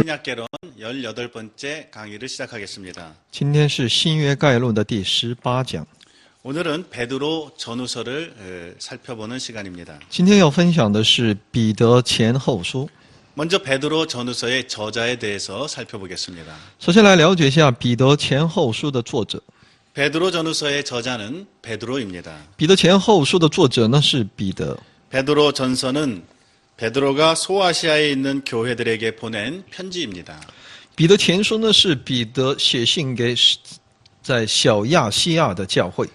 신약개론 18번째 강의를 시작하겠습니다. 今天是新约概论的第18讲。 오늘은 베드로 전후서를 살펴보는 시간입니다. 今天要分享的是彼得前后书。 먼저 베드로 전후서의 저자에 대해서 살펴보겠습니다. 首先来了解一下彼得前后书的作者。 베드로 전후서의 저자는 베드로입니다. 彼得前后书的作者呢是彼得。 베드로 전서는 베드로가 소아시아에 있는 교회들에게 보낸 편지입니다. 彼得前书呢是彼得写信给在小亚细亚的教会。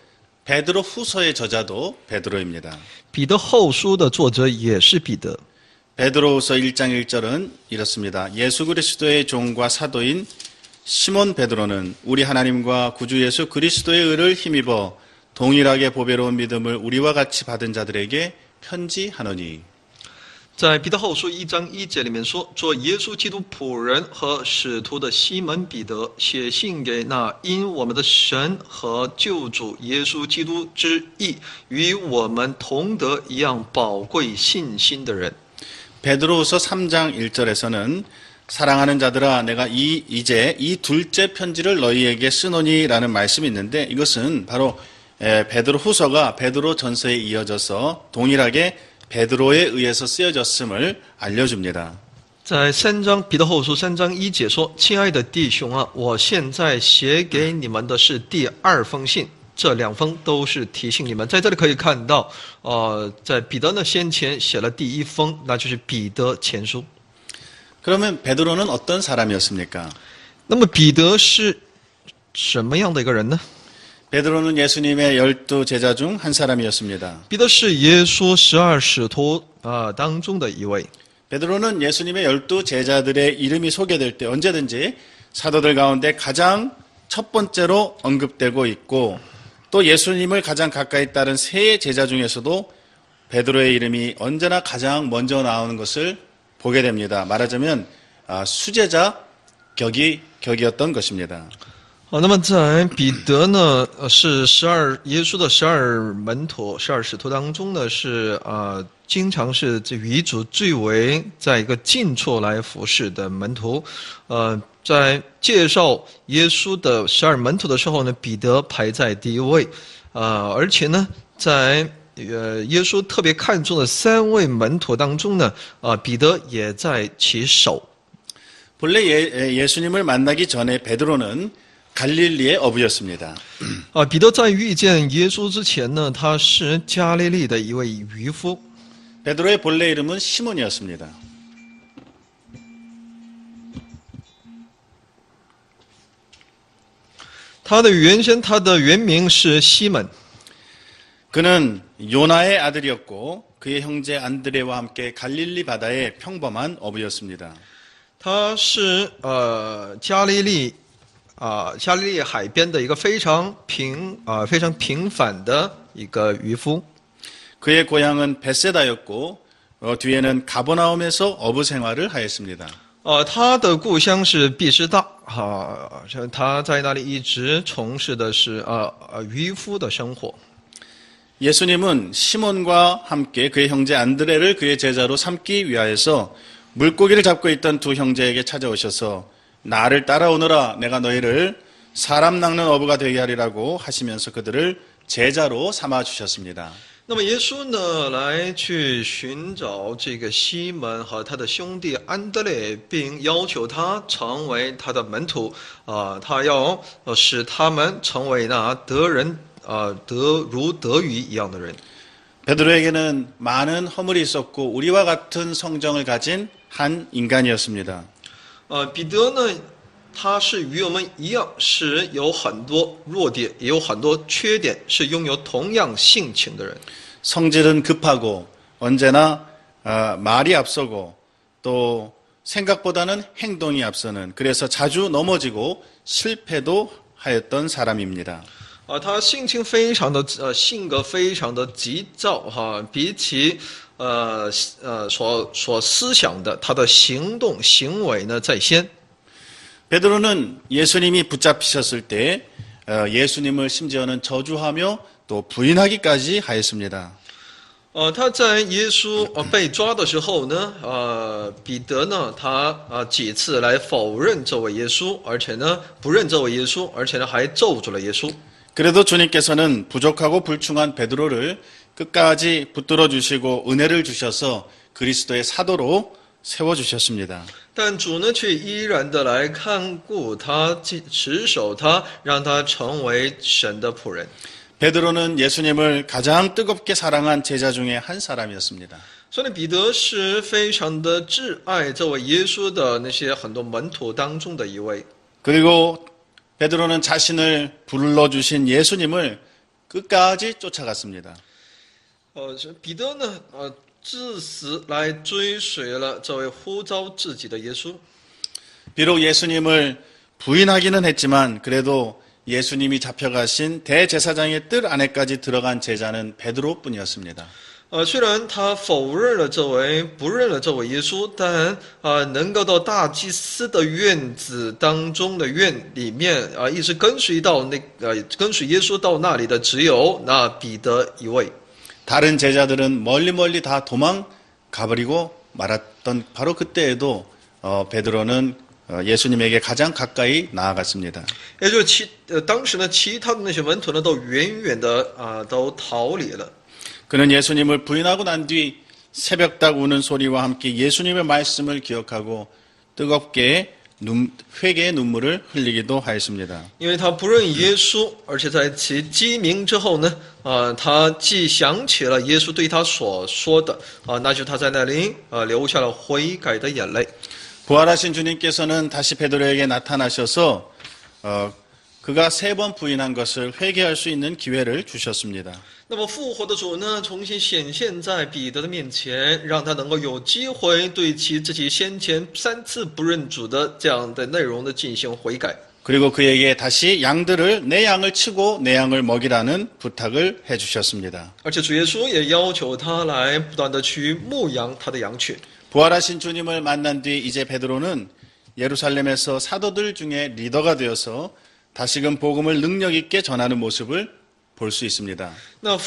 베드로 후서의 저자도 베드로입니다. 彼得后书的作者也是彼得。 베드로후서 1장 1절은 이렇습니다. 예수 그리스도의 종과 사도인 시몬 베드로는 우리 하나님과 구주 예수 그리스도의 의를 힘입어 동일하게 보배로운 믿음을 우리와 같이 받은 자들에게 편지하노니. 在彼得后书1章1节里面说，做耶稣基督仆人和使徒的西门彼得写信给那因我们的神和救主耶稣基督之义与我们同得一样宝贵信心的人。 베드로후서 3장 1절에서는 사랑하는 자들아 내가 이제 이 둘째 편지를 너희에게 쓰노니라는 말씀이 있는데 이것은 바로 베드로 후서가 베드로 전서에 이어져서 동일하게 베드로에 의해서 쓰여졌음을 알려줍니다. 在3章彼得后书3章1节说：“亲爱的弟兄啊，我现在写给你们的是第2封信，这2封都是提醒你们。”在这里可以看到，在彼得呢先前写了第1封，那就是彼得前书。 그러면 베드로는 어떤 사람이었습니까? 那么彼得是什么样的一个人呢？ 베드로는 예수님의 12 제자 중 한 사람이었습니다. 彼得是耶稣12使徒当中的一位。 베드로는 예수님의 12 제자들의 이름이 소개될 때 언제든지 사도들 가운데 가장 첫 번째로 언급되고 있고 또 예수님을 가장 가까이 따른 세 제자 중에서도 베드로의 이름이 언제나 가장 먼저 나오는 것을 보게 됩니다. 말하자면 수제자 격이었던 것입니다. 那么在彼得呢是耶稣的12门徒、12使徒当中呢是经常是与主最为在一个近处来服侍的门徒。在介绍耶稣的12门徒的时候呢，彼得排在第一位。而且呢，在耶稣特别看重的3位门徒当中呢，彼得也在其首。 본래 예수님을 만나기 전에 베드로는 갈릴리의 어부였습니다. 彼得在遇见耶稣之前呢，他是加利利的一位渔夫。 베드로의 본래 이름은 시몬이었습니다. 他的原名是西门。 그는 요나의 아들이었고 그의 형제 안드레와 함께 갈릴리 바다의 평범한 어부였습니다. 他是加利利海边的一个非常平凡的一个渔夫。 그의 고향은 베세다였고 뒤에는 가버나움에서 어부 생활을 하였습니다. 他的故乡是毕士大他在那里一直从事的是渔夫的生活。 예수님은 시몬과 함께 그의 형제 안드레를 그의 제자로 삼기 위하여서 물고기를 잡고 있던 두 형제에게 찾아오셔서 나를 따라오너라 내가 너희를 사람 낚는 어부가 되게 하리라고 하시면서 그들을 제자로 삼아 주셨습니다. 那么耶稣呢来去寻找这个西门和他的兄弟安德烈，并要求他成为他的门徒。他要使他们成为那得如得鱼一样的人。 베드로에게는 많은 허물이 있었고 우리와 같은 성정을 가진 한 인간이었습니다. 彼得呢，他是与我们一样，是有很多弱点，也有很多缺点，是拥有同样性情的人。 성질은 급하고 언제나 말이 앞서고 또 생각보다는 행동이 앞서는 그래서 자주 넘어지고 실패도 하였던 사람입니다. 他性格非常的急躁比起所思想的，他的行为呢在先。 베드로는 예수님이 붙잡히셨을 때 예수님을 심지어는 저주하며 또 부인하기까지 하였습니다. 他在耶稣被抓的时候呢，彼得呢，他几次来否认这位耶稣，而且呢不认这位耶稣，而且呢还咒住了耶稣。 그래도 주님께서는 부족하고 불충한 베드로를 끝까지 붙들어 주시고 은혜를 주셔서 그리스도의 사도로 세워 주셨습니다. 但主呢，却依然的来看顾他，持守他，让他成为神的仆人。 베드로는 예수님을 가장 뜨겁게 사랑한 제자 중에 한 사람이었습니다. 所以彼得是非常的挚爱这位耶稣的那些很多门徒当中的一位。 그리고 베드로는 자신을 불러주신 예수님을 끝까지 쫓아갔습니다. 彼得呢，至死来追随了这位呼召自己的耶稣。 비록 예수님을 부인하기는 했지만 그래도 예수님이 잡혀가신 대제사장의 뜰 안에까지 들어간 제자는 베드로뿐이었습니다. 虽然他否认了不认了这位耶稣，但能够到大祭司的院子当中的院里面一直跟随到跟随耶稣到那里的只有那彼得一位。 다른 제자들은 멀리 다 도망가버리고 말았던 바로 그때에도 베드로는 예수님에게 가장 가까이 나아갔습니다. 也就是当时呢，其他的那些门徒呢，都远远的都逃离了。 그는 예수님을 부인하고 난 뒤 새벽닭 우는 소리와 함께 예수님의 말씀을 기억하고 뜨겁게 회개의 눈물을 흘리기도 하였습니다. 因为他不认耶稣，而且在其鸡鸣之后呢，他既想起了耶稣对他所说的那就他在那里流下了悔改的眼泪。 부활하신 주님께서는 다시 베드로에게 나타나셔서 그가 3번 부인한 것을 회개할 수 있는 기회를 주셨습니다. 那么复活的主呢，重新显现在彼得的面前，让他能够有机会对其自己先前3次不认主的这样的内容的进行悔改。 그리고 그에게 다시 내 양을 치고 내 양을 먹이라는 부탁을 해주셨습니다. 而且主耶稣也要求他来不断的去牧养他的羊群。 부활하신 주님을 만난 뒤 이제 베드로는 예루살렘에서 사도들 중에 리더가 되어서 다시금 복음을 능력 있게 전하는 모습을 볼 수 있습니다. 那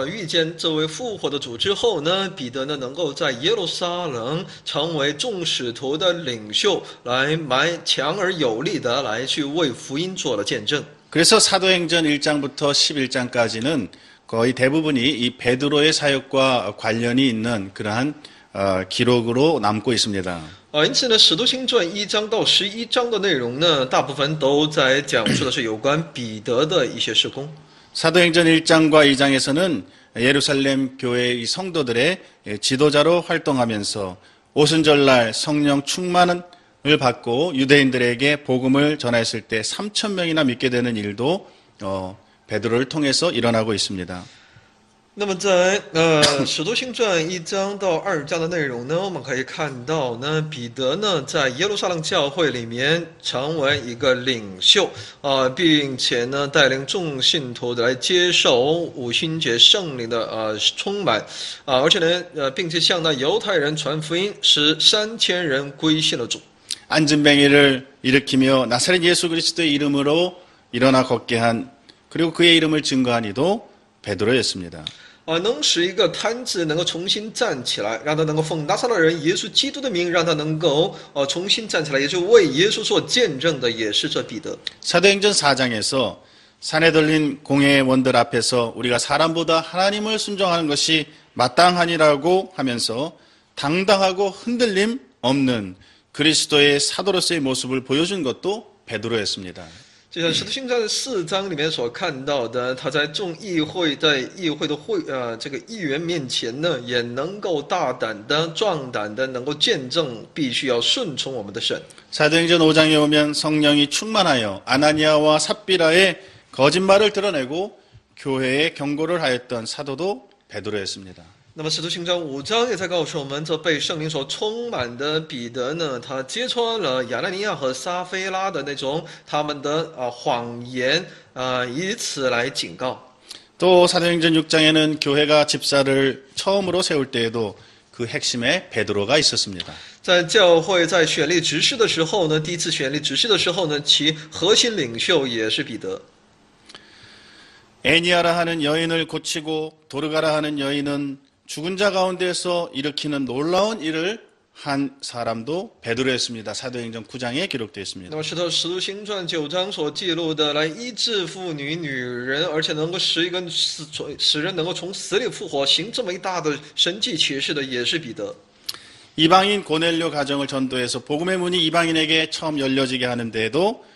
遇见这位复活的主之后呢，彼得呢能够在耶路撒冷成为众使徒的领袖，来强而有力的来去为福音做了见证。 그래서 사도행전 1장부터 11장까지는 거의 대부분이 이 베드로의 사역과 관련이 있는 그러한 기록으로 남고 있습니다. 因此呢，《使徒行传》1章到11章的内容呢，大部分都在讲述的是有关彼得的一些事工。 사도행전 1장과 2장에서는 예루살렘 교회의 성도들의 지도자로 활동하면서 오순절날 성령 충만을 받고 유대인들에게 복음을 전했을 때 3,000명이나 믿게 되는 일도 베드로를 통해서 일어나고 있습니다. 那么在《使徒行传》1章到2章的内容呢，我们可以看到呢，彼得呢在耶路撒冷教会里面成为一个领袖并且呢带领众信徒来接受五旬节圣灵的充满而且呢并且向那犹太人传福音，使3000人归信了主。 안진뱅이를 일으키며 나사렛 예수 그리스도의 이름으로 일어나 걷게 한 그리고 그의 이름을 증거한 이도 베드로였습니다. 能使一个瘫子能够重新站起来，让他能够奉拿撒勒人耶稣基督的名，让他能够重新站起来，也就是为耶稣所见证的，也是这彼得。 사도행전 4장에서 산에 들린 공회의 원들 앞에서 우리가 사람보다 하나님을 순종하는 것이 마땅하니라고 하면서 당당하고 흔들림 없는 그리스도의 사도로서의 모습을 보여준 것도 베드로였습니다. 就像《使徒行传》4章里面所看到的，他在众议会的这个议员面前呢，也能够大胆的、壮胆的，能够见证必须要顺从我们的神。 사도행전 5장에 오면 성령이 충만하여 아나니아와 삽비라의 거짓말을 드러내고 교회에 경고를 하였던 사도도 베드로였습니다. 那么《使徒行传》5章也在告诉我们，这被圣灵所充满的彼得呢，他揭穿了亚拿尼亚和撒非拉的那种他们的谎言以此来警告。 또 사도행전 6장에는 교회가 집사를 처음으로 세울 때에도 그 핵심에 베드로가 있었습니다. 在教会在选立执事的时候呢，第一次选立执事的时候呢，其核心领袖也是彼得。 애니아라 하는 여인을 고치고 도르가라 하는 여인은 죽은 자 가운데서 일으키는 놀라운 일을 한 사람도 베드로였습니다. 사도행전 9장에 기록되어 있습니다. 那么使徒行传9章所记录的来医治妇女、女人，而且能够使人能够从死里复活，行这么一大的神迹奇事的，也是彼得。 이방인 고넬료 가정을 전도해서 복음의 문이 이방인에게 처음 열려지게 하는 데에도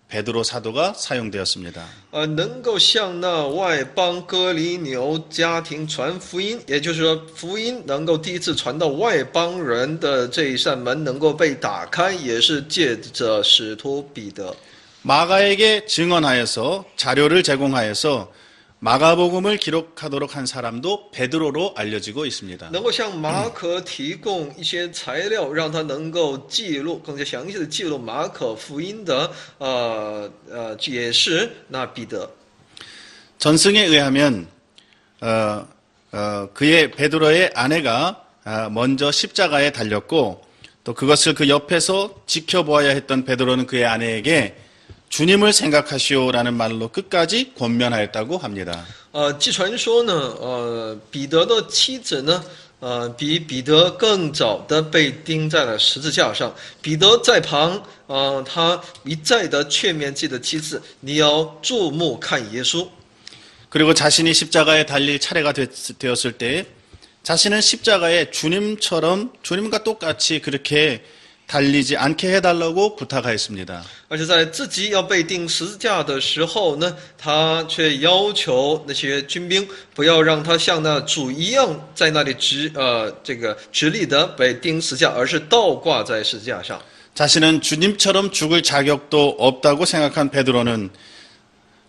베드로 사도가 사용되었습니다. 能够向那外邦哥尼流家庭传福音，也就是说，福音能够第一次传到外邦人的这一扇门能够被打开，也是借着使徒彼得。 마가에게 증언하여서 자료를 제공하여서 마가복음을 기록하도록 한 사람도 베드로로 알려지고 있습니다. 能够向马可提供一些材料，让他能够记录更加详细的记录马可福音的解释。那彼得， 전승에 의하면 그의 베드로의 아내가 먼저 십자가에 달렸고 또 그것을 그 옆에서 지켜보아야 했던 베드로는 그의 아내에게 주님을 생각하시오라는 말로 끝까지 권면하였다고 합니다. 据传说呢，彼得的妻子呢，比彼得更早的被钉在了十字架上。彼得在旁，他一再的劝勉自己的妻子，你要注目看耶稣。 그리고 자신이 십자가에 달릴 차례가 되었을 때 자신은 십자가에 주님과 똑같이 그렇게 달리지 않게 해달라고 부탁하였습니다. 而且在自己要被钉十字架的时候呢，他却要求那些军兵不要让他像那主一样在那里直立的被钉十字架，而是倒挂在十字架上。 자신은 주님처럼 죽을 자격도 없다고 생각한 베드로는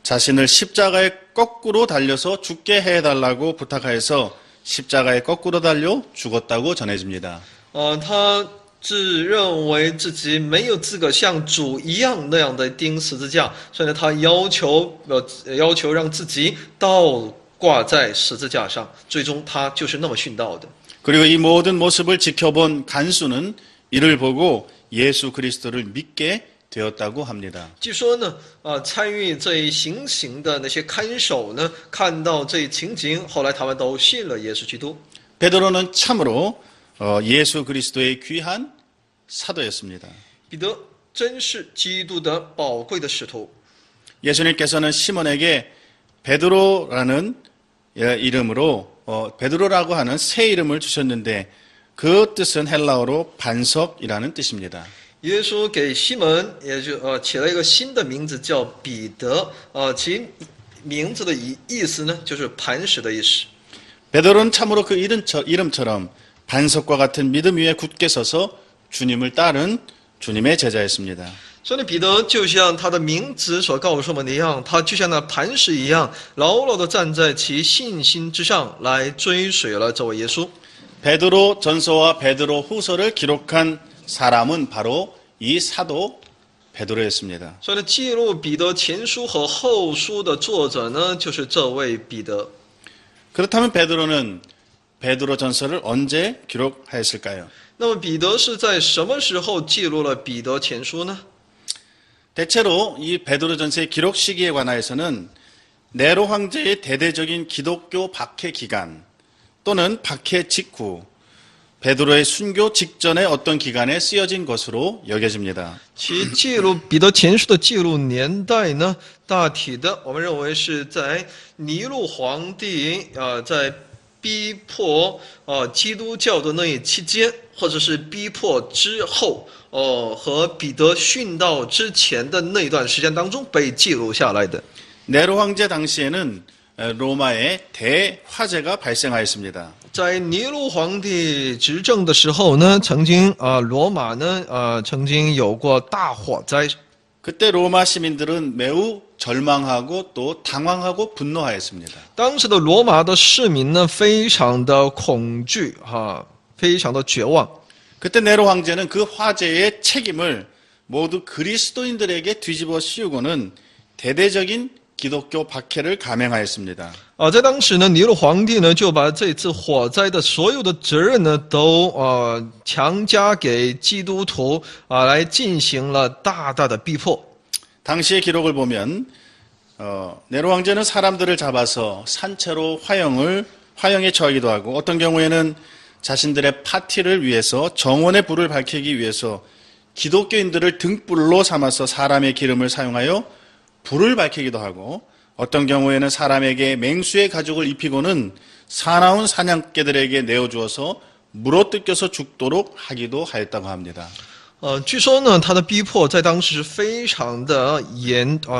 자신을 십자가에 거꾸로 달려서 죽게 해달라고 부탁하여서 십자가에 거꾸로 달려 죽었다고 전해집니다. 他自认为自己没有资格像主一样那样的钉十字架，所以呢，他要求让自己倒挂在十字架上。最终，他就是那么殉道的。 그리고 이 모든 모습을 지켜본 간수는 이를 보고 예수 그리스도를 믿게 되었다고 합니다. 据说呢，参与这一行刑的那些看守呢，看到这一情景，后来他们都信了耶稣基督。 베드로는 참으로 예수 그리스도의 귀한 사도였습니다. 彼得真是基督的宝贵的使徒。 예수님께서는 시몬에게 베드로라는 이름으로 베드로라고 하는 새 이름을 주셨는데 그 뜻은 헬라어로 반석이라는 뜻입니다. 耶稣给西门也就起了一个新的名字，叫彼得。其名字的意思呢，就是磐石的意思。 베드로는 참으로 그 이름처럼 반석과 같은 믿음 위에 굳게 서서 주님을 따른 주님의 제자였습니다. 所以彼得就像他的名字所告诉我们的一样，他就像那磐石一样，牢牢地站在其信心之上，来追随了这位耶稣。 베드로 전서와 베드로 후서를 기록한 사람은 바로 이 사도 베드로였습니다. 所以呢，记录彼得前书和后书的作者呢，就是这位彼得。 그렇다면 베드로는 베드로 전서를 언제 기록하였을까요? 那么彼得是在什么时候记录了彼得前书呢？ 대체로 이 베드로 전서의 기록 시기에 관하여서는 네로 황제의 대대적인 기독교 박해 기간 또는 박해 직후 베드로의 순교 직전의 어떤 기간에 쓰여진 것으로 여겨집니다. 其记录彼得前书的记录年代呢，大体的我们认为是在尼禄皇帝在逼迫基督教的那一期间，或者是逼迫之后，和彼得殉道之前的那段时间当中被记录下来的。 네로 황제 당시에는 로마에 대화재가 발생하였습니다. 在尼禄皇帝执政的时候呢，曾经罗马呢曾经有过大火灾。 그때 로마 시민들은 매우 절망하고 또 당황하고 분노하였습니다. 当时的罗马的市民呢，非常的恐惧非常的绝望。 그때 네로 황제는 그 화재의 책임을 모두 그리스도인들에게 뒤집어 씌우고는 대대적인 기독교 박해를 감행하였습니다. 在当时呢，尼禄皇帝呢就把这次火灾的所有的责任呢都强加给基督徒来进行了大大的逼迫。 당시의 기록을 보면 네로 황제는 사람들을 잡아서 산채로 화형에 처하기도 하고 어떤 경우에는 자신들의 파티를 위해서 정원의 불을 밝히기 위해서 기독교인들을 등불로 삼아서 사람의 기름을 사용하여 불을 밝히기도 하고 어떤 경우에는 사람에게 맹수의 가죽을 입히고는 사나운 사냥개들에게 내어주어서 물어뜯겨서 죽도록 하기도 하였다고 합니다. 据说呢，他的逼迫在当时是非常的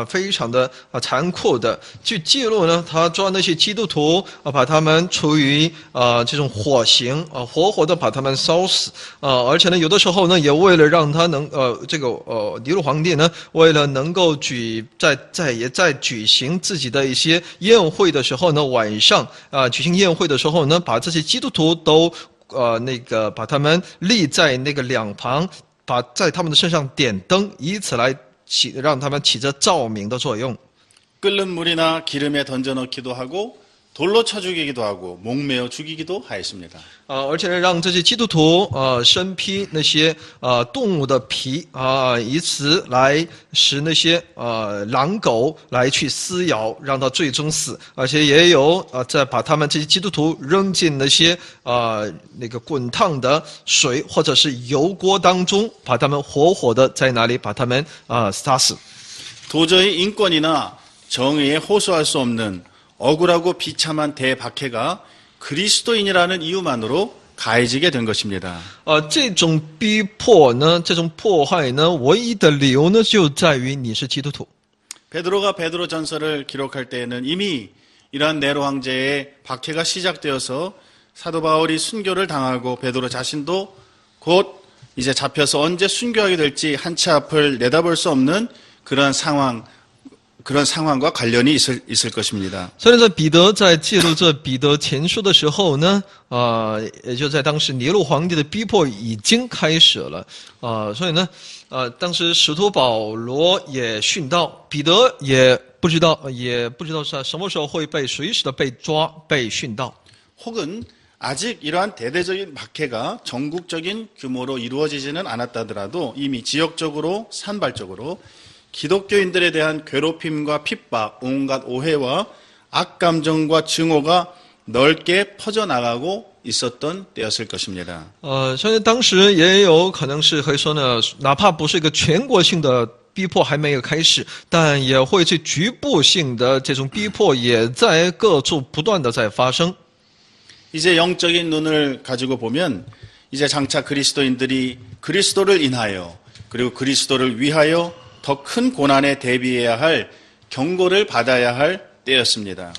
非常的残酷的。据记录呢，他抓那些基督徒把他们处于这种火刑活活的把他们烧死而且呢，有的时候呢，也为了让他能尼禄皇帝呢，为了能够在举行自己的一些宴会的时候呢，晚上举行宴会的时候呢，把这些基督徒都把他们立在那个两旁。在他们的身上点灯，以此来让他们起着照明的作用。 끓는 물이나 기름에 던져넣기도 하고 돌로 쳐 죽이기도 하고 목매어 죽이기도 하였습니다. 而且呢，让这些基督徒身披那些动物的皮以此来使那些狼狗来去撕咬，让他最终死。而且也有再把他们这些基督徒扔进那些那个滚烫的水或者是油锅当中，把他们活活的在那里把他们杀死。 도저히 인권이나 정의에 호소할 수 없는 억울하고 비참한 대박해가 그리스도인이라는 이유만으로 가해지게 된 것입니다. 这种逼迫呢，这种迫害呢，唯一的理由呢，就在于你是基督徒。 베드로가 베드로 전서를 기록할 때에는 이미 이러한 네로 황제의 박해가 시작되어서 사도 바울이 순교를 당하고 베드로 자신도 곧 이제 잡혀서 언제 순교하게 될지 한치 앞을 내다볼 수 없는 그런 상황과 관련이 있을 것입니다. 所以在彼得在记录这彼得前书的时候呢，也就在当时尼禄皇帝的逼迫已经开始了，所以呢，当时使徒保罗也殉道，彼得也不知道是什么时候会被随时的被抓被殉道。 혹은 아직 이러한 대대적인 박해가 전국적인 규모로 이루어지지는 않았다더라도 이미 지역적으로 산발적으로 기독교인들에 대한 괴롭힘과 핍박, 온갖 오해와 악감정과 증오가 넓게 퍼져나가고 있었던 때였을 것입니다. 所以当时也有可能是可以说呢，哪怕不是一个全国性的逼迫还没有开始，但也会是局部性的这种逼迫也在各处不断的在发生。 이제 영적인 눈을 가지고 보면 이제 장차 그리스도인들이 그리스도를 인하여 그리고 그리스도를 위하여 더 큰 고난에 대비해야 할 경고를 받아야 할 때였습니다.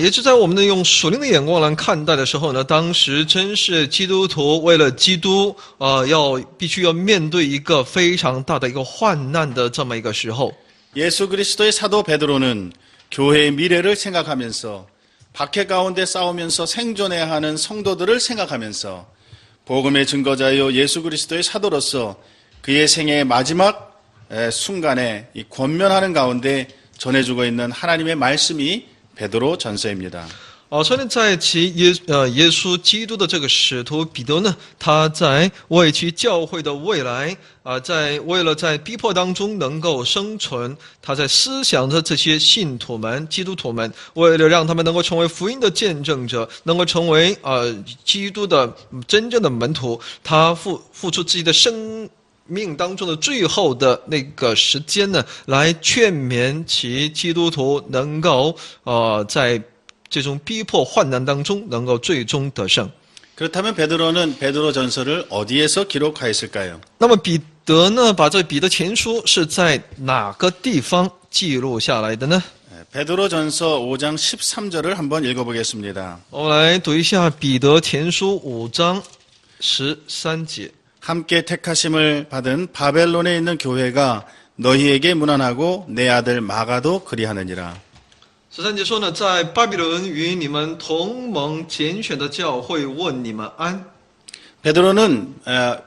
也就在我们用属灵的眼光来看待的时候呢，当时真是基督徒为了基督，必须要面对一个非常大的一个患难的这么一个时候。 예수 그리스도의 사도 베드로는 교회의 미래를 생각하면서 박해 가운데 싸우면서 생존해야 하는 성도들을 생각하면서 복음의 증거자요 예수 그리스도의 사도로서 그의 생애의 마지막 순간에 이 권면하는 가운데 전해주고 있는 하나님의 말씀이 베드로 전서입니다. 所以在其耶稣基督的这个使徒彼得呢，他在为其教会的未来为了在逼迫当中能够生存，他在思想着这些信徒们、基督徒们，为了让他们能够成为福音的见证者，能够成为基督的真正的门徒，他付出自己的生命当中的最后的那个时间呢，来劝勉其基督徒能够在这种逼迫患难当中能够最终得胜。 그렇다면 베드로는 베드로 전서를 어디에서 기록하였을까요? 那么彼得呢，把这彼得前书是在哪个地方记录下来的呢？ 베드로 전서 5장 13절을 한번 읽어보겠습니다. 我们来读一下彼得前书5章13节。 함께 택하심을 받은 바벨론에 있는 교회가 너희에게 문안하고 내 아들 마가도 그리하느니라. 13节说呢，在巴比伦与你们同盟拣选的教会问你们安。 베드로는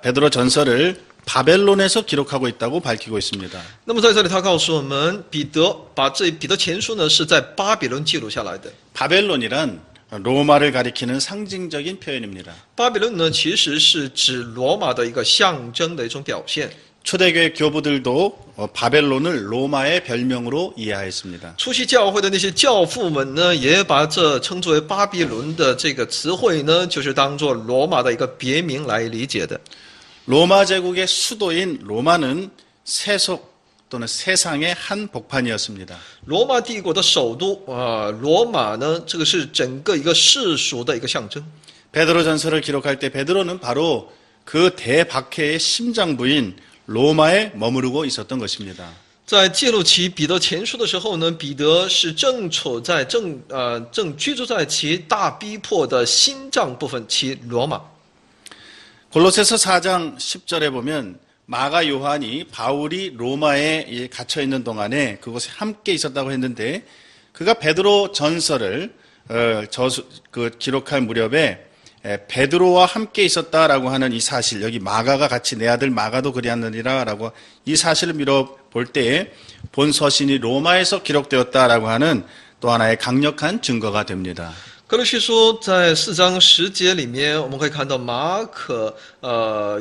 베드로 전서를 바벨론에서 기록하고 있다고 밝히고 있습니다. 那么在这里，他告诉我们，彼得把这彼得前书呢是在巴比伦记录下来的。 바벨론이란 로마를 가리키는 상징적인 표현입니다. 巴比伦呢，其实是指罗马的一个象征的一种表现。 초대교회 교부들도 바벨론을 로마의 별명으로 이해하였습니다. 初期教会的那些教父们呢，也把这称作为巴比伦的这个词汇呢，就是当做罗马的一个别名来理解的。 로마 제국의 수도인 로마는 세속 또는 세상의 한 복판이었습니다. 罗马帝国的首都罗马呢，这个是整个一个世俗的一个象征。 베드로 전서를 기록할 때 베드로는 바로 그 대박해의 심장부인 로마에 머무르고 있었던 것입니다. 在记录起彼得前书的时候呢，彼得是正居住在其大逼迫的心脏部分，其罗马。 골로새서 4장 10절에 보면 마가 요한이 바울이 로마에 갇혀 있는 동안에 그곳에 함께 있었다고 했는데 그가 베드로 전서를 기록할 무렵에 베드로와 함께 있었다라고 하는 이 사실, 여기 마가가 같이 내 아들 마가도 그리하느니라라고 이 사실을 밀어볼 때에 본 서신이 로마에서 기록되었다라고 하는 또 하나의 강력한 증거가 됩니다. 哥罗西书在4章10节里面，我们可以看到马可、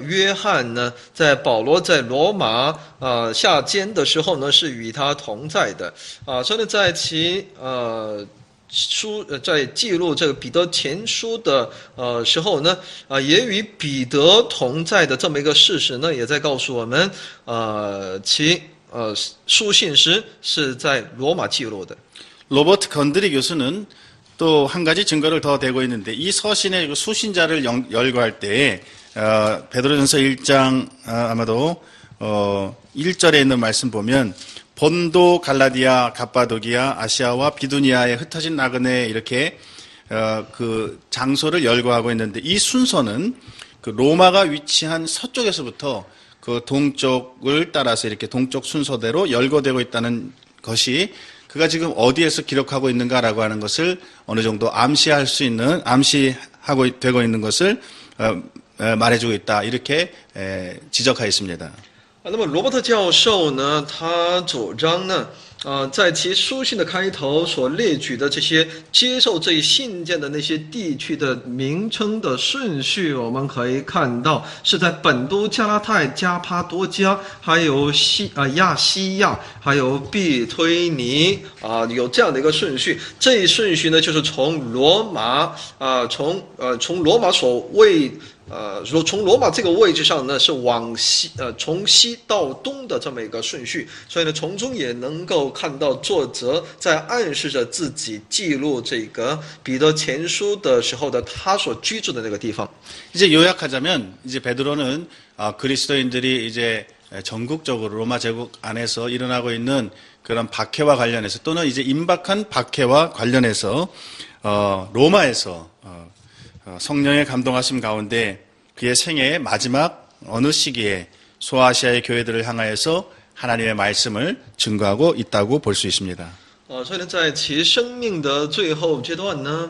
约翰呢，在保罗在罗马下监的时候呢，是与他同在的所以呢，在其在记录这个彼得前书的时候呢，也与彼得同在的这么一个事实呢，也在告诉我们，其书信时是在罗马记录的。 로버트 건드리 교수는 또 한 가지 증거를 더 대고 있는데 이 서신의 수신자를 열거할 때에 베드로전서 1장 아마도 1절에 있는 말씀 보면 본도, 갈라디아, 갑바도기아, 아시아와 비두니아에 흩어진 나그네 이렇게 그 장소를 열거하고 있는데 이 순서는 그 로마가 위치한 서쪽에서부터 그 동쪽을 따라서 이렇게 동쪽 순서대로 열거되고 있다는 것이 그가 지금 어디에서 기록하고 있는가라고 하는 것을 어느 정도 암시하고 되고 있는 것을 말해주고 있다 이렇게 지적하였습니다. 那么罗伯特教授呢，他主张呢，在其书信的开头所列举的这些接受这一信件的那些地区的名称的顺序，我们可以看到是在本都、加拉太、加帕多家，还有亚细亚，还有庇推尼有这样的一个顺序。这一顺序呢，就是从罗马从罗马所谓。从罗马这个位置上呢，是往西，从西到东的这么一个顺序，所以呢，从中也能够看到作者在暗示着自己记录这个彼得前书的时候的他所居住的那个地方。 이제 요약하자면 이제 베드로는 그리스도인들이 이제 전국적으로 로마 제국 안에서 일어나고 있는 그런 박해와 관련해서 또는 이제 임박한 박해와 관련해서 로마에서 성령의 감동하심 가운데 그의 생애의 마지막 어느 시기에 소아시아의 교회들을 향하여서 하나님의 말씀을 증거하고 있다고 볼 수 있습니다. 所以呢，在其生命的最后阶段呢，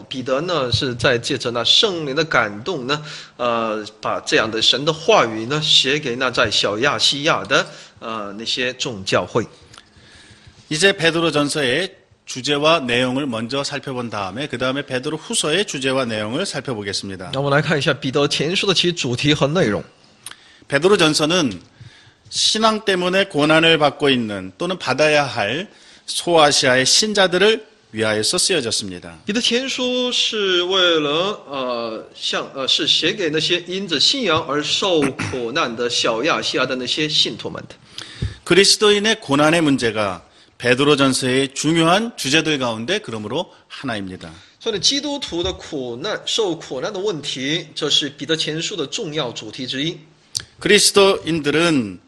彼得呢是在借着那圣灵的感动呢，把这样的神的话语呢写给那在小亚细亚的那些众教会。 이제 베드로 전서의 주제와 내용을 먼저 살펴본 다음에 그 다음에 베드로 후서의 주제와 내용을 살펴보겠습니다. 那我们来看一下彼得前书的其主题和内容。 베드로 전서는 신앙 때문에 고난을 받고 있는 또는 받아야 할 소아시아의 신자들을 위하여서 쓰여졌습니다. 彼得前书是为了是写给那些因着信仰而受苦难的小亚细亚的那些信徒们的。 그리스도인의 고난의 문제가 베드로전서의 중요한 주제들 가운데 그러므로 하나입니다. 所以基督徒的受苦难的问题，这是彼得前书的重要主题之一。 그리스도인들은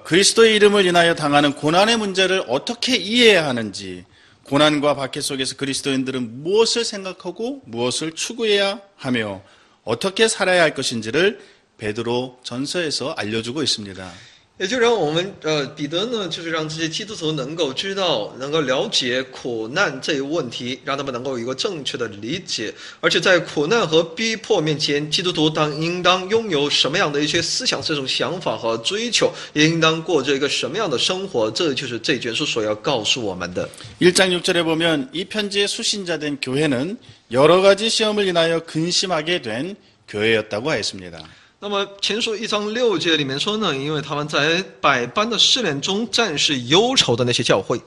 그리스도의 이름을 인하여 당하는 고난의 문제를 어떻게 이해해야 하는지, 고난과 박해 속에서 그리스도인들은 무엇을 생각하고 무엇을 추구해야 하며 어떻게 살아야 할 것인지를 베드로 전서에서 알려주고 있습니다. 也就让我们彼得呢，就是让这些基督徒能够知道、能够了解苦难这一问题，让他们能够有一个正确的理解。而且在苦难和逼迫面前，基督徒应当拥有什么样的一些思想、这种想法和追求，也应当过着一个什么样的生活。这就是这卷书所要告诉我们的。 1장 6절에 보면 이 편지의 수신자된 교회는 여러 가지 시험을 인하여 근심하게 된 교회였다고 하였습니다. 那么前书1章6节里面说呢，因为他们在百般的试炼中暂时忧愁的那些教会，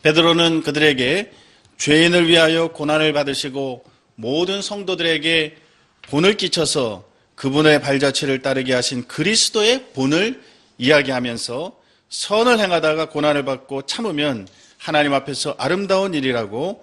베드로는 그들에게 죄인을 위하여 고난을 받으시고 모든 성도들에게 본을 끼쳐서 그분의 발자취를 따르게 하신 그리스도의 본을 이야기하면서 선을 행하다가 고난을 받고 참으면 하나님 앞에서 아름다운 일이라고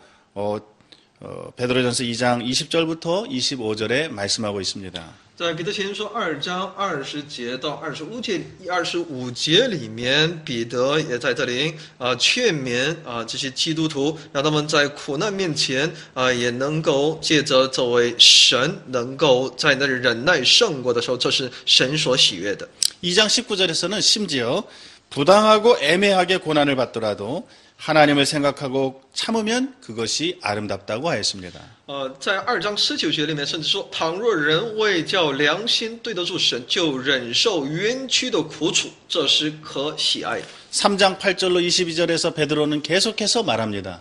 베드로전서 2장 20절부터 25절에 말씀하고 있습니다. 在彼得前书2章20节到25节里面，彼得也在这里劝勉这些基督徒，让他们在苦难面前也能够借着这位神，能够在那忍耐胜过的时候，这是神所喜悦的。 2장 19절에서는 심지어 부당하고 애매하게 고난을 받더라도 하나님을 생각하고 참으면 그것이 아름답다고 하였습니다. 在2章19节里面，甚至说，倘若人为叫良心对得住神，就忍受冤屈的苦楚，这是可喜爱的。 3장 8절로 22절에서 베드로는 계속해서 말합니다.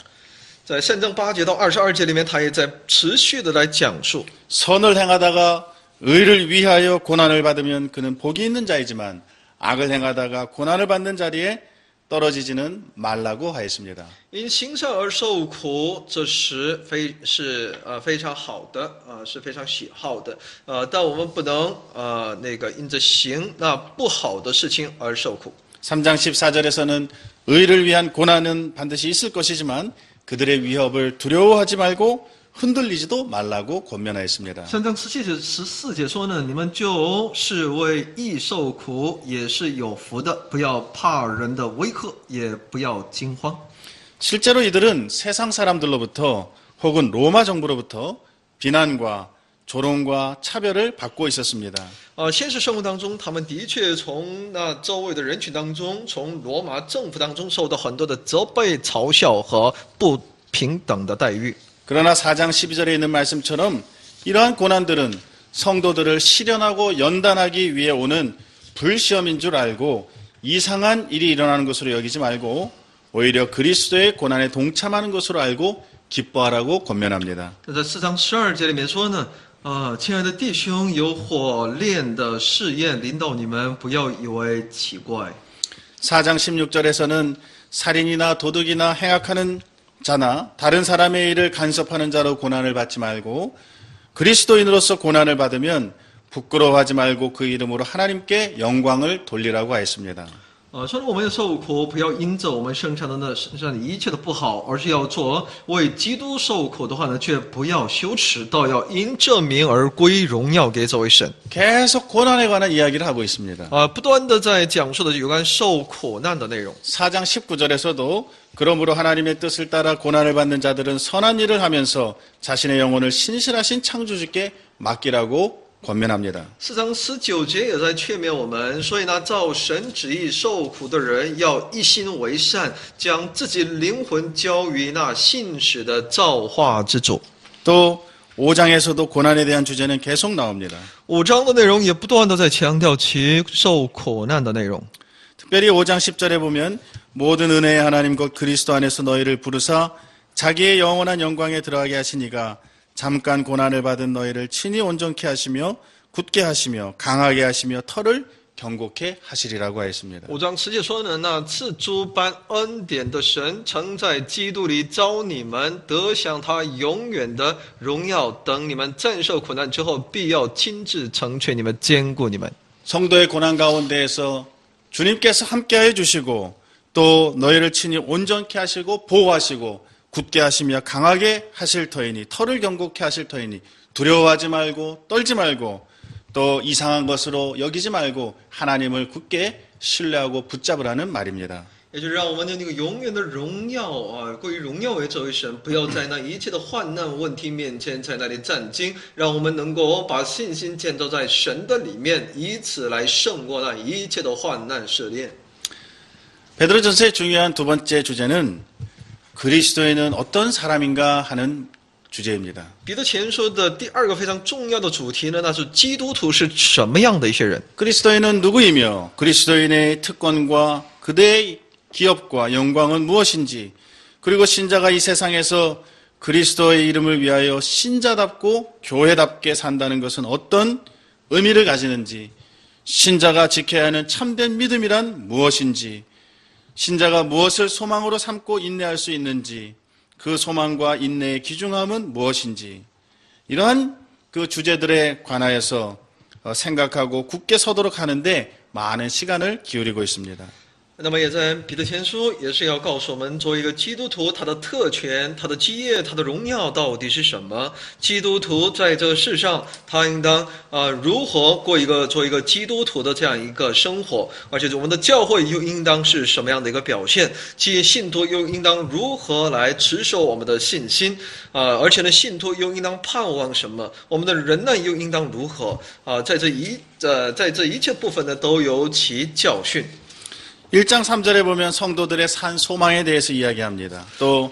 在3章8节到22节里面，他也在持续的来讲述。 선을 행하다가 의를 위하여 고난을 받으면 그는 복이 있는 자이지만 악을 행하다가 고난을 받는 자리에 떨어지지는 말라고 하였습니다. 因行善而受苦，这是非常好的，是非常喜好的。但我们不能因着行那不好的事情而受苦。 3장 14절에서는 의를 위한 고난은 반드시 있을 것이지만 그들의 위협을 두려워하지 말고 흔들리지도 말라고 권면하였습니다. 3章14节说呢，你们就是为义受苦，也是有福的，不要怕人的威吓，也不要惊慌。 실제로 이들은 세상 사람들로부터 혹은 로마 정부로부터 비난과 조롱과 차별을 받고 있었습니다. 现实生活当中，他们的确从那周围的人群当中，从罗马政府当中受到很多的责备、嘲笑和不平等的待遇。 그러나 4장 12절에 있는 말씀처럼 이러한 고난들은 성도들을 시련하고 연단하기 위해 오는 불시험인 줄 알고 이상한 일이 일어나는 것으로 여기지 말고 오히려 그리스도의 고난에 동참하는 것으로 알고 기뻐하라고 권면합니다. 在4章12节里面说呢，亲爱的弟兄，有火炼的试验临到你们，不要以为奇怪。 4장 16절에서는 살인이나 도둑이나 행악하는 자나 다른 사람의 일을 간섭하는 자로 고난을 받지 말고 그리스도인으로서 고난을 받으면 부끄러워하지 말고 그 이름으로 하나님께 영광을 돌리라고 하였습니다. 说我们的受苦，不要因着我们身上的一切的不好，而是要做为基督受苦的话呢，却不要羞耻，倒要因这名而归荣耀给这位神。 계속 고난에 관한 이야기를 하고 있습니다. 不断的在讲述的有关受苦难的内容。 4장 19절에서도 그러므로 하나님의 뜻을 따라 고난을 받는 자들은 선한 일을 하면서 자신의 영혼을 신실하신 창조주께 맡기라고 권면합니다. 4章19节也在劝勉我们，所以呢，照神旨意受苦的人要一心为善，将自己灵魂交于那信使的造化之主。 또 5장에서도 고난에 대한 주제는 계속 나옵니다. 5章的内容也不断的在强调其受苦难的内容。 특별히 5장 10절에 보면 모든 은혜의 하나님 곧 그리스도 안에서 너희를 부르사 자기의 영원한 영광에 들어가게 하시니가 잠깐 고난을 받은 너희를 친히 온전케 하시며 굳게 하시며 강하게 하시며 터를 경고케 하시리라고 하였습니다. 5章10节说呢，那赐诸般恩典的神，曾在基督里召你们，得享他永远的荣耀。等你们战胜苦难之后，必要亲自成全你们，坚固你们。 성도의 고난 가운데에서 주님께서 함께해 주시고 또 너희를 친히 온전케 하시고 보호하시고 굳게 하시며 강하게 하실 터이니 터를 경고케 하실 터이니 두려워하지 말고 떨지 말고 또 이상한 것으로 여기지 말고 하나님을 굳게 신뢰하고 붙잡으라는 말입니다. 也就是让我们的那个永远的荣耀归于荣耀为这位神，不要在那一切的患难问题面前在那里战惊，让我们能够把信心建造在神的里面，以此来胜过那一切的患难试炼。 베드로전서의 중요한 두 번째 주제는 그리스도인은 어떤 사람인가 하는 주제입니다. 彼得前书的第二个非常重要的主题呢，那是基督徒是什么样的一些人？ 그리스도인은 누구이며 그리스도인의 특권과 그대의 기업과 영광은 무엇인지 그리고 신자가 이 세상에서 그리스도의 이름을 위하여 신자답고 교회답게 산다는 것은 어떤 의미를 가지는지, 신자가 지켜야 하는 참된 믿음이란 무엇인지, 신자가 무엇을 소망으로 삼고 인내할 수 있는지, 그 소망과 인내의 귀중함은 무엇인지, 이러한 그 주제들에 관하여서 생각하고 굳게 서도록 하는데 많은 시간을 기울이고 있습니다. 那么也在彼得前书也是要告诉我们，作为一个基督徒，他的特权、他的基业、他的荣耀到底是什么？基督徒在这个世上，他应当如何过做一个基督徒的这样一个生活？而且我们的教会又应当是什么样的一个表现？信徒又应当如何来持守我们的信心？而且呢，信徒又应当盼望什么？我们的人呢又应当如何？在这一切部分呢，都有其教训。 1장 3절에 보면 성도들의 산 소망에 대해서 이야기합니다. 또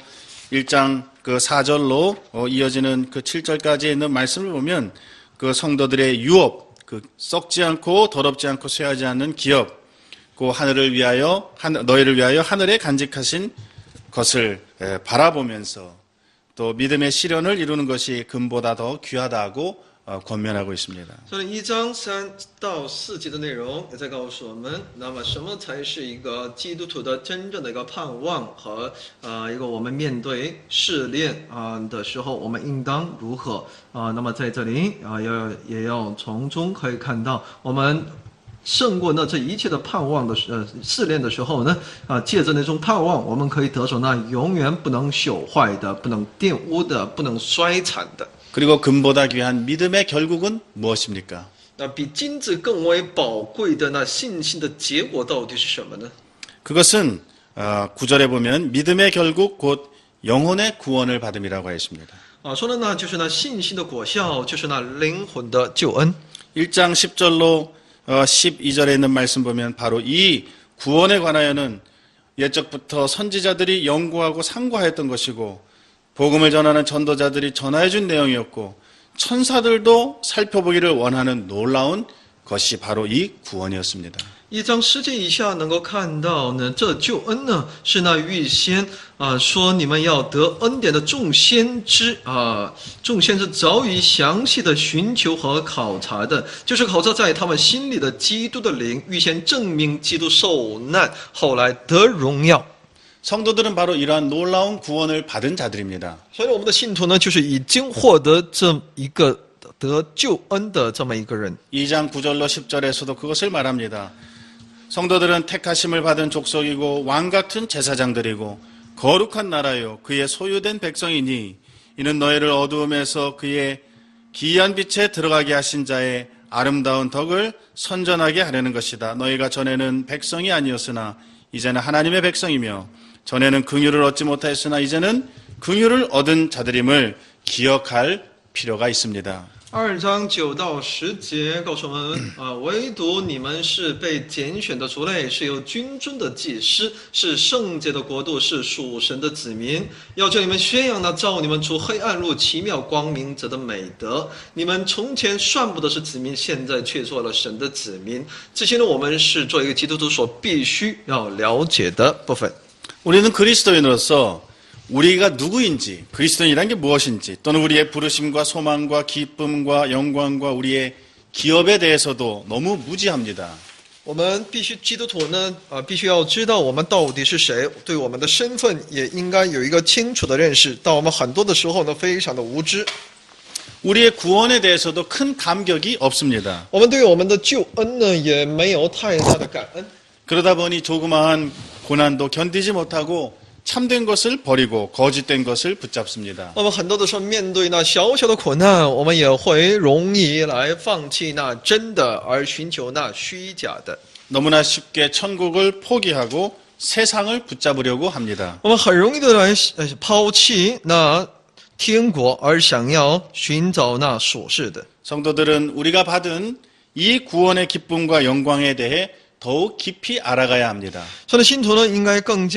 1장 그 4절로 이어지는 그 7절까지 있는 말씀을 보면 그 성도들의 유업, 그 썩지 않고 더럽지 않고 쇠하지 않는 기업, 그 너희를 위하여 하늘에 간직하신 것을 바라보면서 또 믿음의 실현을 이루는 것이 금보다 더 귀하다고 권면하고 있습니다. 所以1章3到4节的内容也在告诉我们，那么什么才是一个基督徒的真正的一个盼望和一个我们面对试炼的时候，我们应当如何那么在这里也要从中可以看到，我们胜过这一切的盼望的试炼的时候呢借着那种盼望，我们可以得着那永远不能朽坏的、不能玷污的、不能衰残的。 그리고 금보다 귀한 믿음의 결국은 무엇입니까? 那比金子更为宝贵的那信心的结果到底是什么呢？ 그것은 9절에 보면 믿음의 결국 곧 영혼의 구원을 받음이라고 했습니다. 说的呢就是那信心的果效，就是那灵魂的救恩。 1장 10절로 12절에 있는 말씀 보면 바로 이 구원에 관하여는 옛적부터 선지자들이 연구하고 상고하였던 것이고 복음을 전하는 전도자들이 전하여준 내용이었고 천사들도 살펴보기를 원하는 놀라운 것이 바로 이 구원이었습니다. 1章10节以下能够看到呢，这救恩呢是那预先说你们要得恩典的众先知早已详细的寻求和考察的，就是考察在他们心里的基督的灵，预先证明基督受难，后来得荣耀。 성도들은 바로 이러한 놀라운 구원을 받은 자들입니다. 所以我们的信徒呢，就是已经获得这一个得救恩的这么一个人。 2장 9절로 10절에서도 그것을 말합니다. 성도들은 택하심을 받은 족속이고 왕같은 제사장들이고 거룩한 나라요 그의 소유된 백성이니 이는 너희를 어두움에서 그의 기이한 빛에 들어가게 하신 자의 아름다운 덕을 선전하게 하려는 것이다. 너희가 전에는 백성이 아니었으나 이제는 하나님의 백성이며 전에는 긍휼을 얻지 못하였으나 이제는 긍휼을 얻은 자들임을 기억할 필요가 있습니다. 2章9到10节告诉我们唯独你们是被拣选的族类，是有君尊的祭司，是圣洁的国度，是属神的子民。要叫你们宣扬那照你们出黑暗入奇妙光明者的美德。你们从前算不得是子民，现在却做了神的子民。这些呢，我们是做一个基督徒所必须要了解的部分。 우리는 그리스도인으로서 우리가 누구인지, 그리스도인이란 게 무엇인지, 또는 우리의 부르심과 소망과 기쁨과 영광과 우리의 기업에 대해서도 너무 무지합니다. 我们必须基督徒呢必须要知道我们到底是谁，对我们的身份也应该有一个清楚的认识。但我们很多的时候呢，非常的无知。 우리의 구원에 대해서도 큰 감격이 없습니다. 我们对我们的救恩呢，也没有太大的感恩。 그러다 보니 조그마한 고난도 견디지 못하고 참된 것을 버리고 거짓된 것을 붙잡습니다. 我们很多的时候面对那小小的苦难，我们也会容易来放弃那真的，而寻求那虚假的。 너무나 쉽게 천국을 포기하고 세상을 붙잡으려고 합니다. 我们很容易的来抛弃那天国，而想要寻找那属世的。 성도들은 우리가 받은 이 구원의 기쁨과 영광에 대해 더욱 깊이 알아가야 합니다. 所以信徒呢，应该更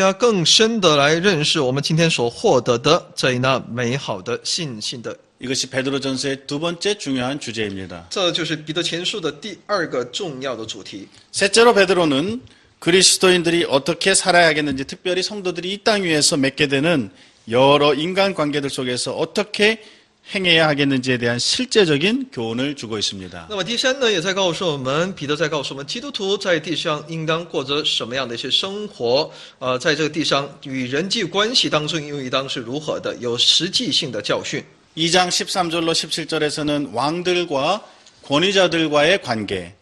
深的来认识我们今天所获得的这那美好的信心的。 이것이 베드로전서의 두 번째 중요한 주제입니다. 这就是彼得前书的第二个重要的主题。 셋째로 베드로는 그리스도인들이 어떻게 살아야겠는지, 특별히 성도들이 이 땅 위에서 맺게 되는 여러 인간관계들 속에서 어떻게 행해야 하겠는지에 대한 실제적인 교훈을 주고 있습니다. 那么第三呢，也在告诉我们，彼得在告诉我们，基督徒在地上应当过着什么样的一些生活？在这个地上与人际关系当中又应当是如何的，有实际性的教训。 2장 13절로 17절에서는 왕들과 권위자들과의 관계,